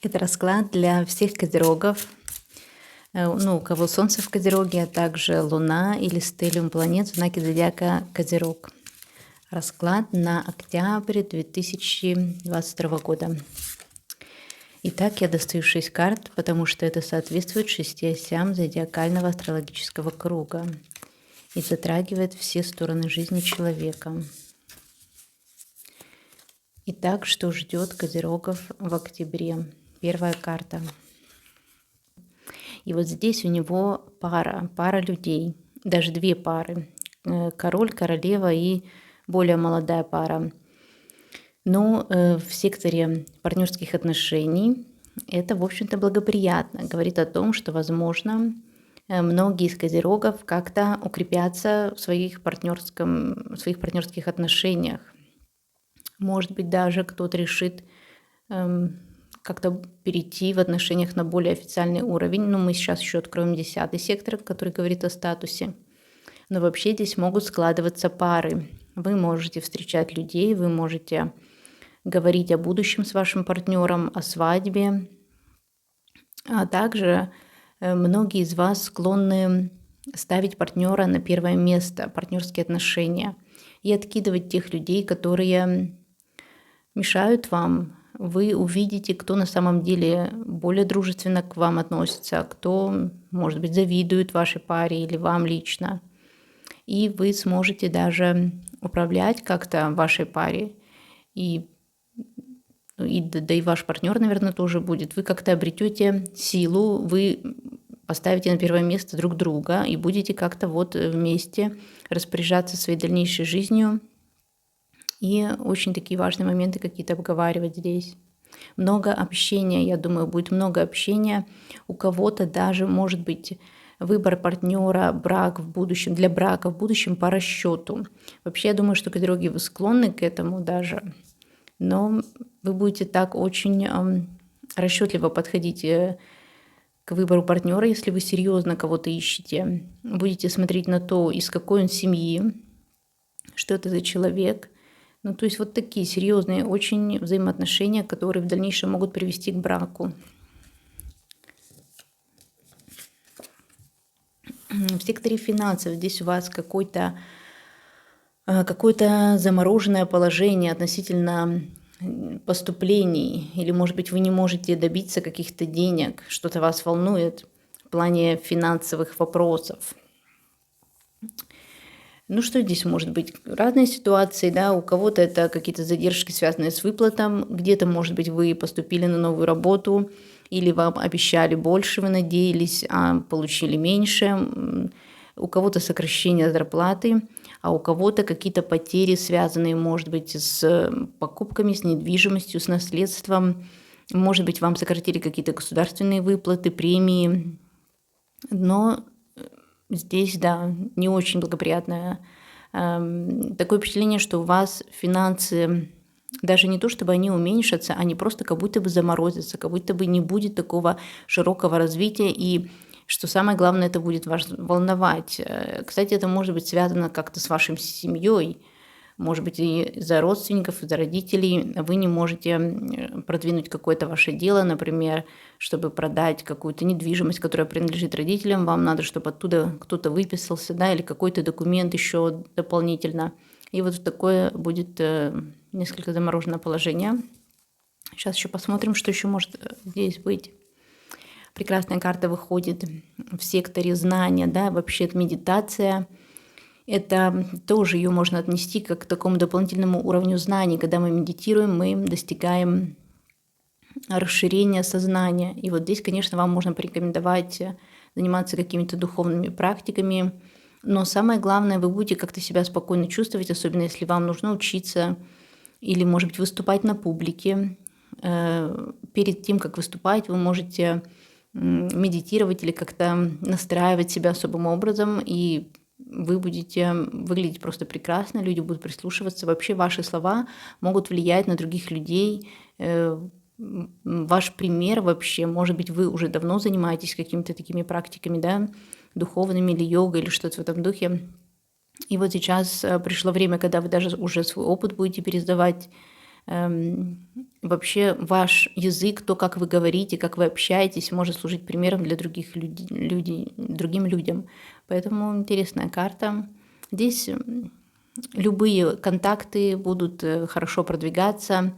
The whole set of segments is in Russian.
Это расклад для всех козерогов, у кого Солнце в Козероге, а также Луна или стелиум планет в знаке зодиака Козерог. Расклад на октябрь 2022 года. Итак, я достаю 6 карт, потому что это соответствует 6 осям зодиакального астрологического круга и затрагивает все стороны жизни человека. Итак, что ждет Козерогов в октябре? Первая карта. И вот здесь у него пара людей, даже две пары. Король, королева и более молодая пара. Но в секторе партнерских отношений это, в общем-то, благоприятно. Говорит о том, что, возможно, многие из козерогов как-то укрепятся в своих партнерских отношениях. Может быть, даже кто-то решит как-то перейти в отношениях на более официальный уровень. Но мы сейчас еще откроем 10-й сектор, который говорит о статусе. Но вообще здесь могут складываться пары. Вы можете встречать людей, вы можете говорить о будущем с вашим партнером, о свадьбе. А также многие из вас склонны ставить партнера на первое место, партнерские отношения, и откидывать тех людей, которые мешают вам. Вы увидите, кто на самом деле более дружественно к вам относится, кто, может быть, завидует вашей паре или вам лично. И вы сможете даже управлять как-то вашей паре. Да и ваш партнер, наверное, тоже будет. Вы как-то обретете силу, вы поставите на первое место друг друга и будете как-то вот вместе распоряжаться своей дальнейшей жизнью. И очень такие важные моменты какие-то обговаривать здесь. Много общения, я думаю, будет много общения. У кого-то даже может быть выбор партнера, брак в будущем, для брака в будущем по расчету. Вообще, я думаю, что козероги вы склонны к этому даже. Но вы будете так очень расчетливо подходить к выбору партнера, если вы серьезно кого-то ищете. Будете смотреть на то, из какой он семьи, что это за человек. То есть вот такие серьезные очень взаимоотношения, которые в дальнейшем могут привести к браку. В секторе финансов здесь у вас какое-то замороженное положение относительно поступлений, или, может быть, вы не можете добиться каких-то денег, что-то вас волнует в плане финансовых вопросов. Что здесь может быть? Разные ситуации, да, у кого-то это какие-то задержки, связанные с выплатом, где-то, может быть, вы поступили на новую работу, или вам обещали больше, вы надеялись, а получили меньше, у кого-то сокращение зарплаты, а у кого-то какие-то потери, связанные, может быть, с покупками, с недвижимостью, с наследством, может быть, вам сократили какие-то государственные выплаты, премии, но здесь, да, не очень благоприятное. Такое впечатление, что у вас финансы даже не то, чтобы они уменьшатся, они просто как будто бы заморозятся, как будто бы не будет такого широкого развития. И что самое главное, это будет вас волновать. Кстати, это может быть связано как-то с вашей семьей. Может быть, и из-за родственников, из-за родителей вы не можете продвинуть какое-то ваше дело, например, чтобы продать какую-то недвижимость, которая принадлежит родителям, вам надо, чтобы оттуда кто-то выписался, да, или какой-то документ еще дополнительно. И вот такое будет несколько замороженное положение. Сейчас еще посмотрим, что еще может здесь быть. Прекрасная карта выходит в секторе знания, да, вообще это медитация. Это тоже ее можно отнести как к такому дополнительному уровню знаний. Когда мы медитируем, мы достигаем расширения сознания. И вот здесь, конечно, вам можно порекомендовать заниматься какими-то духовными практиками. Но самое главное, вы будете как-то себя спокойно чувствовать, особенно если вам нужно учиться или, может быть, выступать на публике. Перед тем, как выступать, вы можете медитировать или как-то настраивать себя особым образом, и вы будете выглядеть просто прекрасно, люди будут прислушиваться. Вообще ваши слова могут влиять на других людей. Ваш пример вообще, может быть, вы уже давно занимаетесь какими-то такими практиками, да, духовными или йогой, или что-то в этом духе. И вот сейчас пришло время, когда вы даже уже свой опыт будете передавать Вообще ваш язык, то, как вы говорите, как вы общаетесь, может служить примером для других людей, другим людям. Поэтому интересная карта. Здесь любые контакты будут хорошо продвигаться,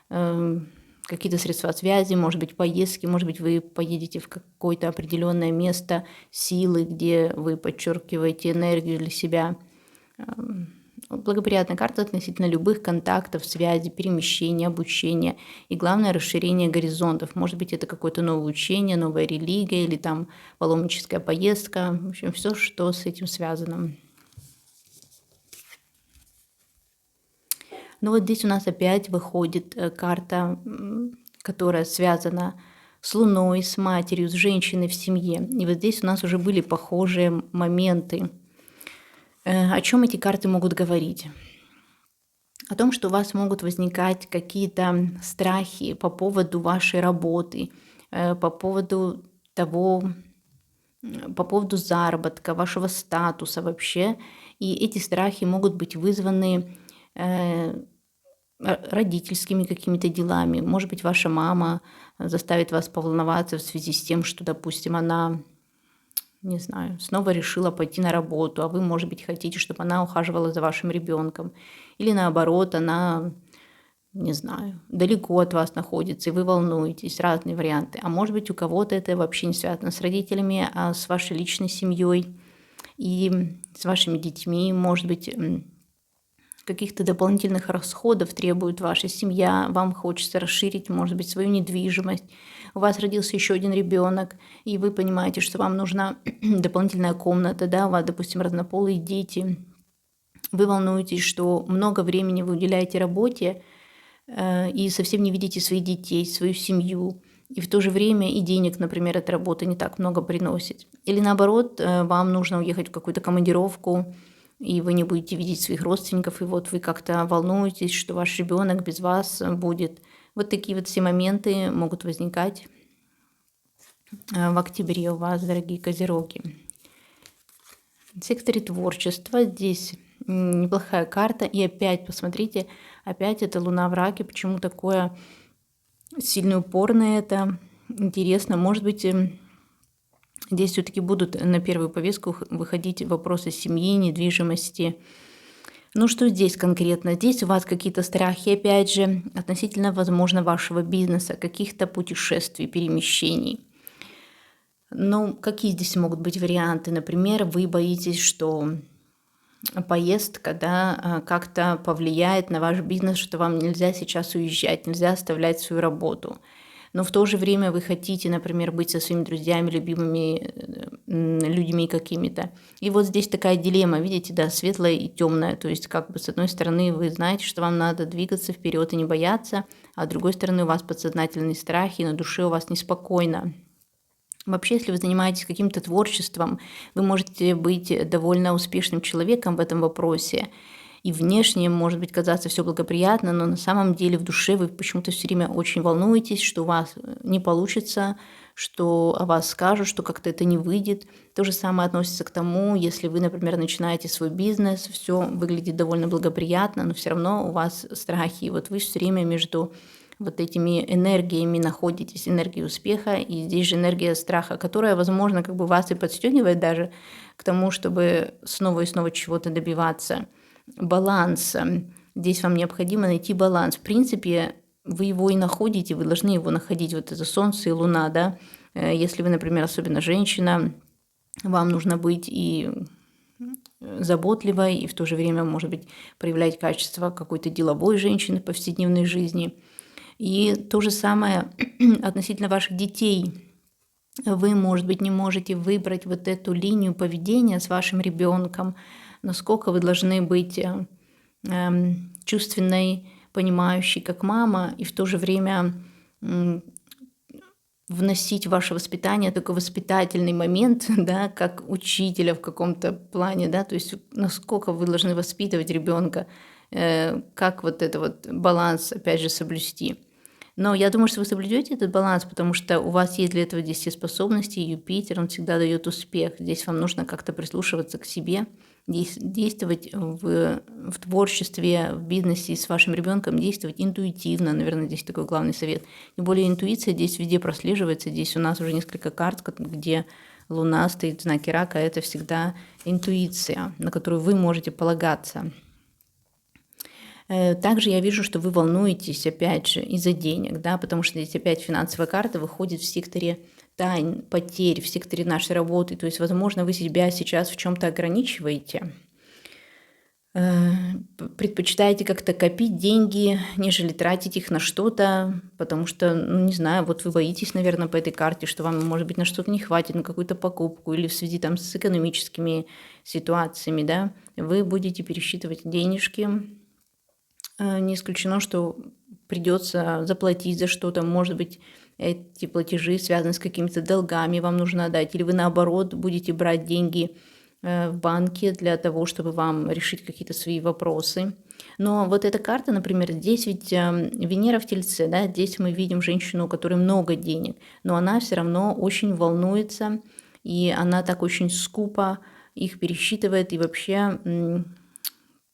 какие-то средства связи, может быть, поездки, может быть, вы поедете в какое-то определенное место силы, где вы подчеркиваете энергию для себя. Благоприятная карта относительно любых контактов, связи, перемещения, обучения и, главное, расширение горизонтов. Может быть, это какое-то новое учение, новая религия или там паломническая поездка. В общем, все, что с этим связано. Но вот здесь у нас опять выходит карта, которая связана с Луной, с матерью, с женщиной в семье. И вот здесь у нас уже были похожие моменты. О чем эти карты могут говорить? О том, что у вас могут возникать какие-то страхи по поводу вашей работы, по поводу того, по поводу заработка, вашего статуса вообще. И эти страхи могут быть вызваны родительскими какими-то делами. Может быть, ваша мама заставит вас поволноваться в связи с тем, что, допустим, она, не знаю, снова решила пойти на работу, а вы, может быть, хотите, чтобы она ухаживала за вашим ребенком. Или наоборот, она, не знаю, далеко от вас находится, и вы волнуетесь, разные варианты. А может быть, у кого-то это вообще не связано с родителями, а с вашей личной семьей и с вашими детьми. Может быть, каких-то дополнительных расходов требует ваша семья, вам хочется расширить, может быть, свою недвижимость, у вас родился еще один ребенок, и вы понимаете, что вам нужна дополнительная комната, да, у вас, допустим, разнополые дети, вы волнуетесь, что много времени вы уделяете работе и совсем не видите своих детей, свою семью, и в то же время и денег, например, эта работа не так много приносит. Или наоборот, вам нужно уехать в какую-то командировку, и вы не будете видеть своих родственников, и вот вы как-то волнуетесь, что ваш ребенок без вас будет. Вот такие вот все моменты могут возникать в октябре у вас, дорогие козероги. В секторе творчества здесь неплохая карта. И опять, посмотрите, опять это Луна в Раке. Почему такое сильный упор на это? Интересно, может быть, здесь все-таки будут на первую повестку выходить вопросы семьи, недвижимости. Ну что здесь конкретно? Здесь у вас какие-то страхи, опять же, относительно, возможно, вашего бизнеса, каких-то путешествий, перемещений. Ну, какие здесь могут быть варианты? Например, вы боитесь, что поездка, да, как-то повлияет на ваш бизнес, что вам нельзя сейчас уезжать, нельзя оставлять свою работу. Но в то же время вы хотите, например, быть со своими друзьями, любимыми людьми какими-то. И вот здесь такая дилемма, видите, да, светлая и темная. То есть, как бы с одной стороны вы знаете, что вам надо двигаться вперед и не бояться, а с другой стороны у вас подсознательные страхи, на душе у вас неспокойно. Вообще, если вы занимаетесь каким-то творчеством, вы можете быть довольно успешным человеком в этом вопросе. И внешне может быть казаться все благоприятно, но на самом деле в душе вы почему-то все время очень волнуетесь, что у вас не получится, что о вас скажут, что как-то это не выйдет. То же самое относится к тому, если вы, например, начинаете свой бизнес, все выглядит довольно благоприятно, но все равно у вас страхи. И вот вы все время между вот этими энергиями находитесь, энергией успеха, и здесь же энергия страха, которая, возможно, как бы вас и подстегивает даже к тому, чтобы снова и снова чего-то добиваться. Баланс. Здесь вам необходимо найти баланс. В принципе, вы его и находите, вы должны его находить, вот это Солнце и Луна, да. Если вы, например, особенно женщина, вам нужно быть и заботливой, и в то же время, может быть, проявлять качество какой-то деловой женщины в повседневной жизни. И то же самое относительно ваших детей. Вы, может быть, не можете выбрать вот эту линию поведения с вашим ребенком, насколько вы должны быть чувственной, понимающей, как мама, и в то же время вносить в ваше воспитание такой воспитательный момент, да, как учителя в каком-то плане, да, то есть насколько вы должны воспитывать ребенка, как вот это вот баланс, опять же, соблюсти. Но я думаю, что вы соблюдете этот баланс, потому что у вас есть для этого здесь все способности, и Юпитер, он всегда дает успех. Здесь вам нужно как-то прислушиваться к себе, действовать в творчестве, в бизнесе с вашим ребенком, действовать интуитивно, наверное, здесь такой главный совет. Тем более интуиция здесь везде прослеживается. Здесь у нас уже несколько карт, где Луна стоит в знаке Рака. Это всегда интуиция, на которую вы можете полагаться. Также я вижу, что вы волнуетесь, опять же, из-за денег, да, потому что здесь опять финансовая карта выходит в секторе тайн, потерь, в секторе нашей работы. То есть, возможно, вы себя сейчас в чем-то ограничиваете, предпочитаете как-то копить деньги, нежели тратить их на что-то, потому что, ну, не знаю, вот вы боитесь, наверное, по этой карте, что вам, может быть, на что-то не хватит, на какую-то покупку или в связи там с экономическими ситуациями, да, вы будете пересчитывать денежки. Не исключено, что придется заплатить за что-то, может быть, эти платежи связаны с какими-то долгами, вам нужно отдать, или вы, наоборот, будете брать деньги в банке для того, чтобы вам решить какие-то свои вопросы. Но вот эта карта, например, здесь ведь Венера в Тельце, да, здесь мы видим женщину, у которой много денег, но она все равно очень волнуется, и она так очень скупо их пересчитывает, и вообще,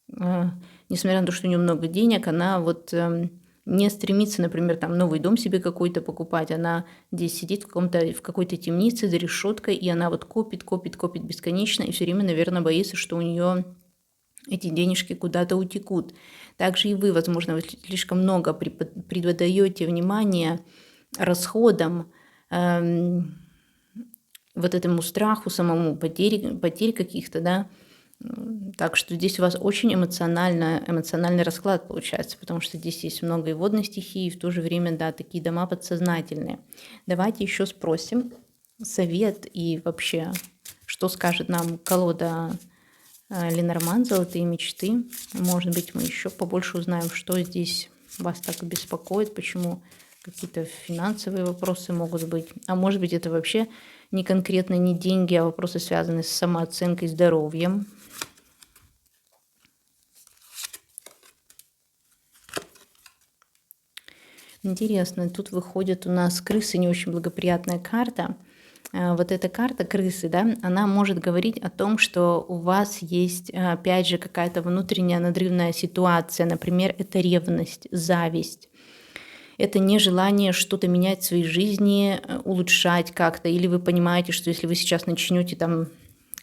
несмотря на то, что у нее много денег, она вот не стремится, например, там новый дом себе какой-то покупать, она здесь сидит в какой-то темнице за решеткой, и она вот копит бесконечно, и все время, наверное, боится, что у нее эти денежки куда-то утекут. Также и вы, возможно, вы слишком много придаете внимание расходам, вот этому страху самому, потерь каких-то, да. Так что здесь у вас очень эмоциональный расклад получается, потому что здесь есть много и водной стихии, и в то же время, да, такие дома подсознательные. Давайте еще спросим совет и вообще, что скажет нам колода Ленорман «Золотые мечты». Может быть, мы еще побольше узнаем, что здесь вас так беспокоит, почему какие-то финансовые вопросы могут быть. А может быть, это вообще не конкретно не деньги, а вопросы, связанные с самооценкой, здоровьем. Интересно, тут выходит у нас крысы, не очень благоприятная карта. Вот эта карта крысы, да, она может говорить о том, что у вас есть, опять же, какая-то внутренняя надрывная ситуация. Например, это ревность, зависть. Это нежелание что-то менять в своей жизни, улучшать как-то. Или вы понимаете, что если вы сейчас начнете там,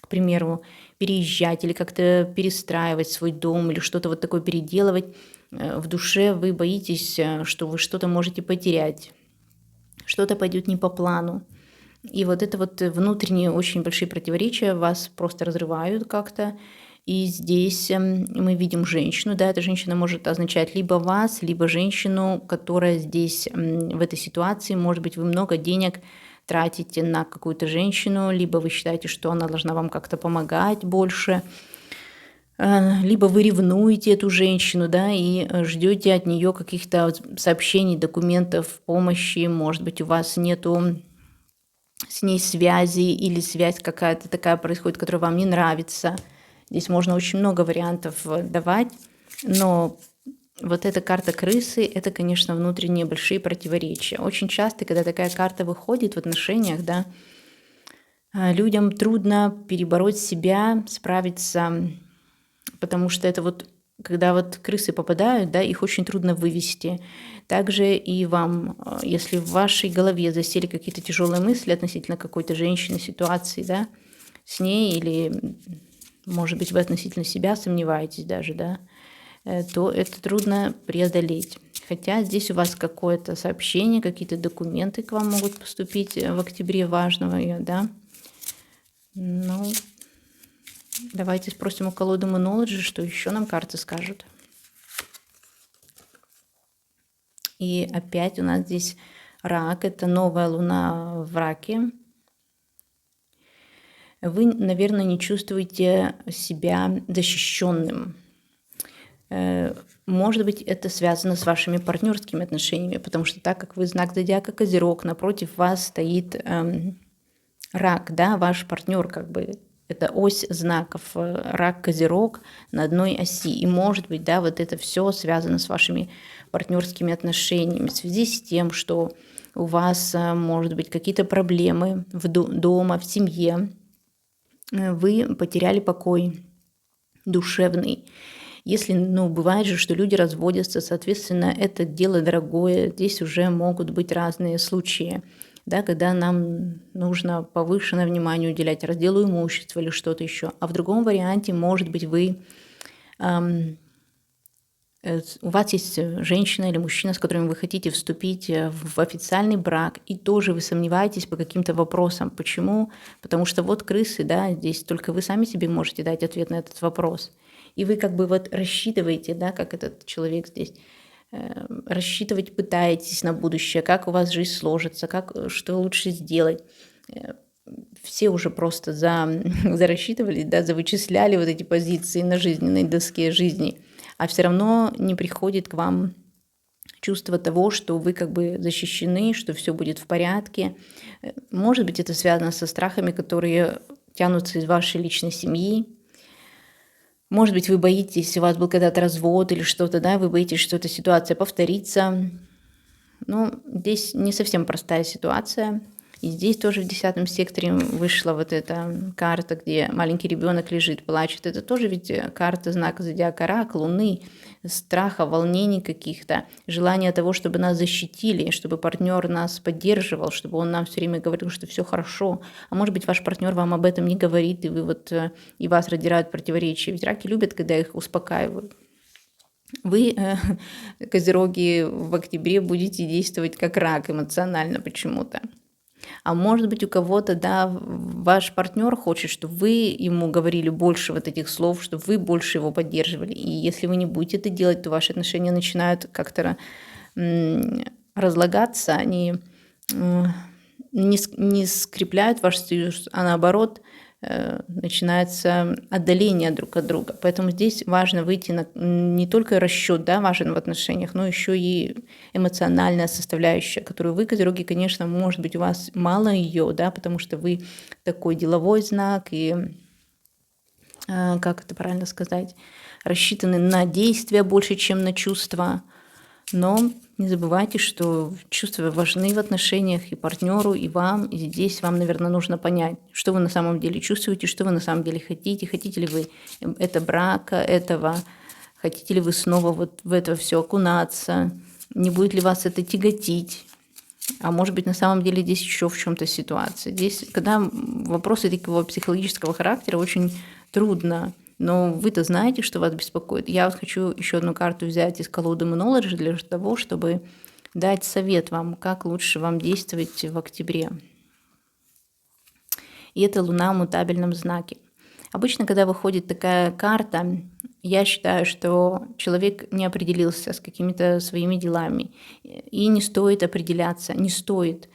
к примеру, переезжать или как-то перестраивать свой дом или что-то вот такое переделывать, в душе вы боитесь, что вы что-то можете потерять, что-то пойдет не по плану. И вот это вот внутренние очень большие противоречия вас просто разрывают как-то. И здесь мы видим женщину, да, эта женщина может означать либо вас, либо женщину, которая здесь в этой ситуации, может быть, вы много денег тратите на какую-то женщину, либо вы считаете, что она должна вам как-то помогать больше, либо вы ревнуете эту женщину, да, и ждете от нее каких-то сообщений, документов, помощи, может быть, у вас нету с ней связи или связь какая-то такая происходит, которая вам не нравится. Здесь можно очень много вариантов давать, но вот эта карта крысы, это, конечно, внутренние большие противоречия. Очень часто, когда такая карта выходит в отношениях, да, людям трудно перебороть себя, справиться, потому что это вот, когда вот крысы попадают, да, их очень трудно вывести. Также и вам, если в вашей голове засели какие-то тяжелые мысли относительно какой-то женщины, ситуации, да, с ней, или, может быть, вы относительно себя сомневаетесь даже, да, то это трудно преодолеть. Хотя здесь у вас какое-то сообщение, какие-то документы к вам могут поступить в октябре важного, да. Ну, давайте спросим у колоды Moonology, что еще нам карты скажут. И опять у нас здесь рак, это новая луна в раке. Вы, наверное, не чувствуете себя защищенным. Может быть, это связано с вашими партнерскими отношениями, потому что так как вы знак зодиака Козерог, напротив вас стоит рак, да, ваш партнер, как бы это ось знаков, рак, Козерог на одной оси. И может быть, да, вот это все связано с вашими партнерскими отношениями в связи с тем, что у вас, может быть, какие-то проблемы дома, в семье, вы потеряли покой. душевный. Если, бывает же, что люди разводятся, соответственно, это дело дорогое, здесь уже могут быть разные случаи, да, когда нам нужно повышенное внимание уделять разделу имущества или что-то еще. А в другом варианте, может быть, у вас есть женщина или мужчина, с которым вы хотите вступить в официальный брак, и тоже вы сомневаетесь по каким-то вопросам. Почему? Потому что вот крысы, да, здесь только вы сами себе можете дать ответ на этот вопрос. И вы как бы вот рассчитываете, да, как этот человек здесь, рассчитывать пытаетесь на будущее, как у вас жизнь сложится, что лучше сделать. Все уже просто зарасчитывали, да, завычисляли вот эти позиции на жизненной доске жизни, а все равно не приходит к вам чувство того, что вы как бы защищены, что все будет в порядке. Может быть, это связано со страхами, которые тянутся из вашей личной семьи. Может быть, вы боитесь, у вас был когда-то развод или что-то, да, вы боитесь, что эта ситуация повторится. Но здесь не совсем простая ситуация. И здесь тоже в 10 секторе вышла вот эта карта, где маленький ребенок лежит, плачет. Это тоже ведь карта знака зодиака Рак, Луны, страха, волнений каких-то, желания того, чтобы нас защитили, чтобы партнер нас поддерживал, чтобы он нам все время говорил, что все хорошо. А может быть, ваш партнер вам об этом не говорит, и и вас раздирают противоречия. Ведь раки любят, когда их успокаивают. Вы, козероги, в октябре будете действовать как рак эмоционально почему-то. А может быть, у кого-то, да, ваш партнер хочет, чтобы вы ему говорили больше вот этих слов, чтобы вы больше его поддерживали. И если вы не будете это делать, то ваши отношения начинают как-то разлагаться, они не скрепляют ваш союз, а наоборот начинается отдаление друг от друга. Поэтому здесь важно выйти на не только расчет, да, важен в отношениях, но еще и эмоциональная составляющая, которую вы, козероги, конечно, может быть, у вас мало ее, да, потому что вы такой деловой знак и, как это правильно сказать, рассчитаны на действия больше, чем на чувства. Но не забывайте, что чувства важны в отношениях и партнеру, и вам. И здесь вам, наверное, нужно понять, что вы на самом деле чувствуете, что вы на самом деле хотите. Хотите ли вы это брака, этого? Хотите ли вы снова вот в это все окунаться? Не будет ли вас это тяготить? А может быть, на самом деле здесь еще в чем-то ситуация. Здесь, когда вопросы такого психологического характера, очень трудно. Но вы-то знаете, что вас беспокоит. Я вот хочу еще одну карту взять из колоды Monology для того, чтобы дать совет вам, как лучше вам действовать в октябре. И это Луна в мутабельном знаке. Обычно, когда выходит такая карта, я считаю, что человек не определился с какими-то своими делами. И не стоит определяться, не стоит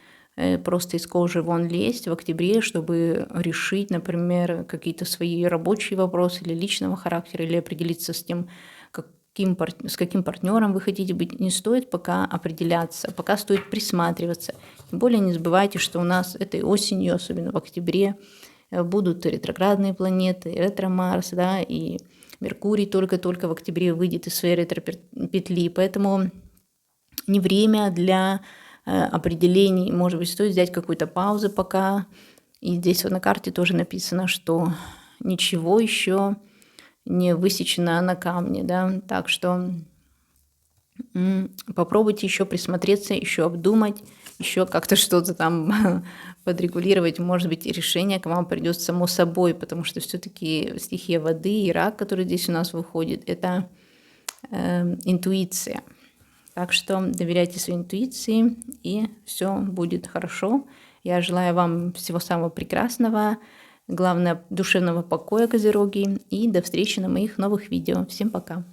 просто из кожи вон лезть в октябре, чтобы решить, например, какие-то свои рабочие вопросы или личного характера, или определиться с тем, с каким партнером вы хотите быть. Не стоит пока определяться, пока стоит присматриваться. Тем более не забывайте, что у нас этой осенью, особенно в октябре, будут ретроградные планеты, ретро-Марс, да, и Меркурий только-только в октябре выйдет из своей ретро-петли, поэтому не время для определений. Может быть, стоит взять какую-то паузу пока. И здесь вот на карте тоже написано, что ничего еще не высечено на камне, да, так что попробуйте еще присмотреться, еще обдумать, еще как-то что-то там подрегулировать. Может быть, решение к вам придет само собой, потому что все-таки стихия воды и рак, который здесь у нас выходит, это интуиция. Так что доверяйте своей интуиции, и все будет хорошо. Я желаю вам всего самого прекрасного, главное, душевного покоя, козероги, и до встречи на моих новых видео. Всем пока!